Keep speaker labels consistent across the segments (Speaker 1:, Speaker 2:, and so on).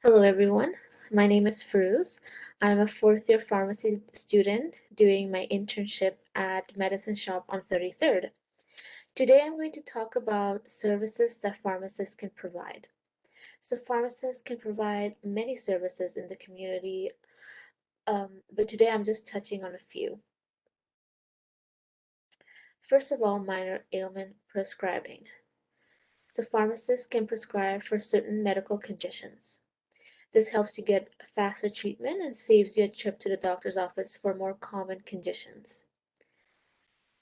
Speaker 1: Hello everyone, my name is Fairuz. I'm a fourth year pharmacy student doing my internship at Medicine Shoppe on 33rd. Today I'm going to talk about services that pharmacists can provide. So pharmacists can provide many services in the community, but today I'm just touching on a few. First of all, minor ailment prescribing. So pharmacists can prescribe for certain medical conditions. This helps you get faster treatment and saves you a trip to the doctor's office for more common conditions.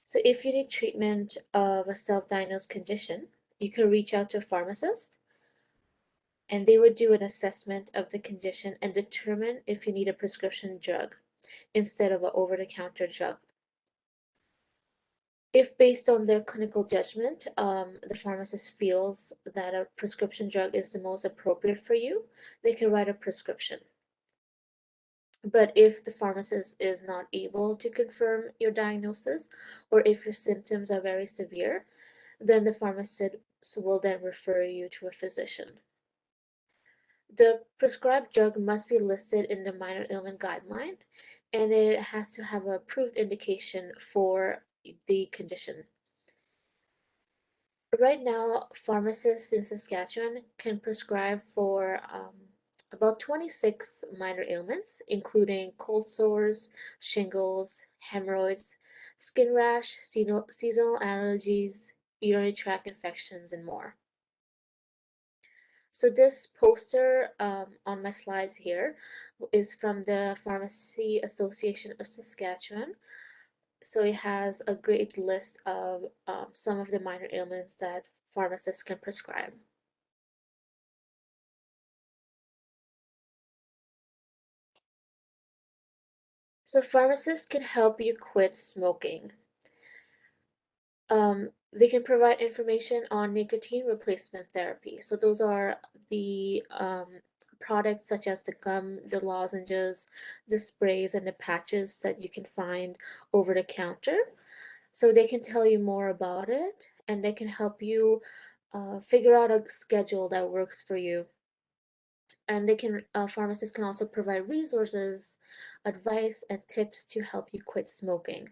Speaker 1: So if you need treatment of a self-diagnosed condition, you can reach out to a pharmacist and they would do an assessment of the condition and determine if you need a prescription drug instead of an over-the-counter drug. If based on their clinical judgment, the pharmacist feels that a prescription drug is the most appropriate for you, they can write a prescription. But if the pharmacist is not able to confirm your diagnosis, or if your symptoms are very severe, then the pharmacist will then refer you to a physician. The prescribed drug must be listed in the minor ailment guideline, and it has to have a approved indication for the condition. Right now, pharmacists in Saskatchewan can prescribe for about 26 minor ailments, including cold sores, shingles, hemorrhoids, skin rash, seasonal allergies, urinary tract infections, and more. So this poster on my slides here is from the Pharmacy Association of Saskatchewan. So it has a great list of some of the minor ailments that pharmacists can prescribe. So pharmacists can help you quit smoking. They can provide information on nicotine replacement therapy. So those are the products such as the gum, the lozenges, the sprays, and the patches that you can find over the counter. So they can tell you more about it and they can help you figure out a schedule that works for you. And pharmacists can also provide resources, advice, and tips to help you quit smoking.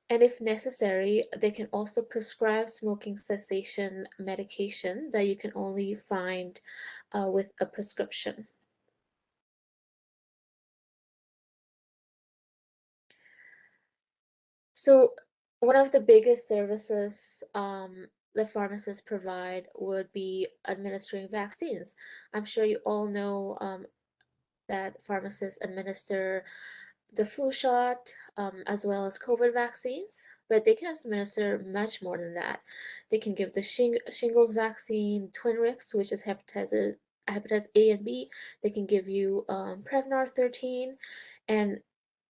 Speaker 1: And if necessary, they can also prescribe smoking cessation medication that you can only find with a prescription. So one of the biggest services the pharmacists provide would be administering vaccines. I'm sure you all know that pharmacists administer the flu shot as well as COVID vaccines, but they can administer much more than that. They can give the shingles vaccine, Twinrix, which is hepatitis A and B. They can give you Prevnar 13 and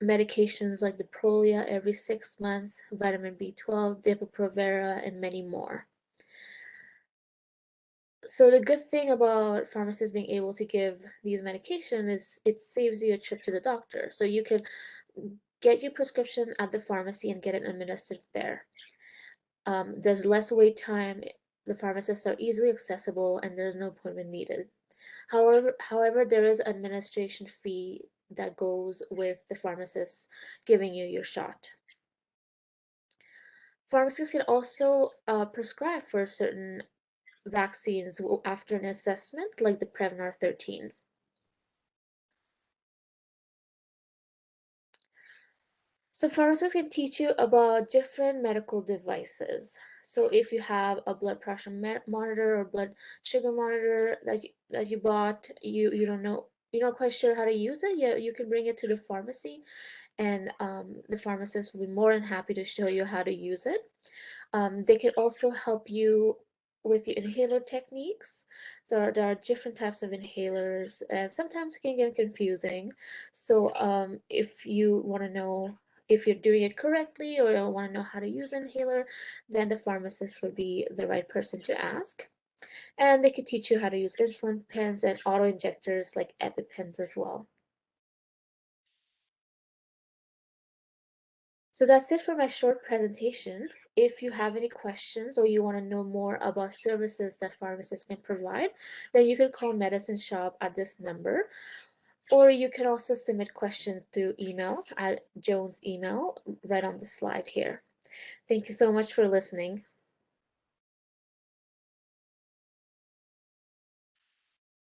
Speaker 1: medications like the Prolia every 6 months, vitamin B12, Depo-Provera, and many more. So the good thing about pharmacists being able to give these medications is it saves you a trip to the doctor. So you can get your prescription at the pharmacy and get it administered there. There's less wait time, the pharmacists are easily accessible, and there's no appointment needed. However, there is an administration fee that goes with the pharmacist giving you your shot. Pharmacists can also prescribe for certain vaccines after an assessment, like the Prevnar 13. So pharmacists can teach you about different medical devices. So if you have a blood pressure monitor or blood sugar monitor that you bought, you don't know, you're not quite sure how to use it, you can bring it to the pharmacy, and the pharmacist will be more than happy to show you how to use it. They can also help you with your inhaler techniques. So there are different types of inhalers, and sometimes it can get confusing. So if you want to know if you're doing it correctly or you want to know how to use an inhaler, then the pharmacist would be the right person to ask. And they could teach you how to use insulin pens and auto injectors like EpiPens as well. So that's it for my short presentation. if you have any questions or you want to know more about services that pharmacists can provide, then you can call Medicine Shoppe at this number, or you can also submit questions through email at Joan's email right on the slide here. Thank you so much for listening.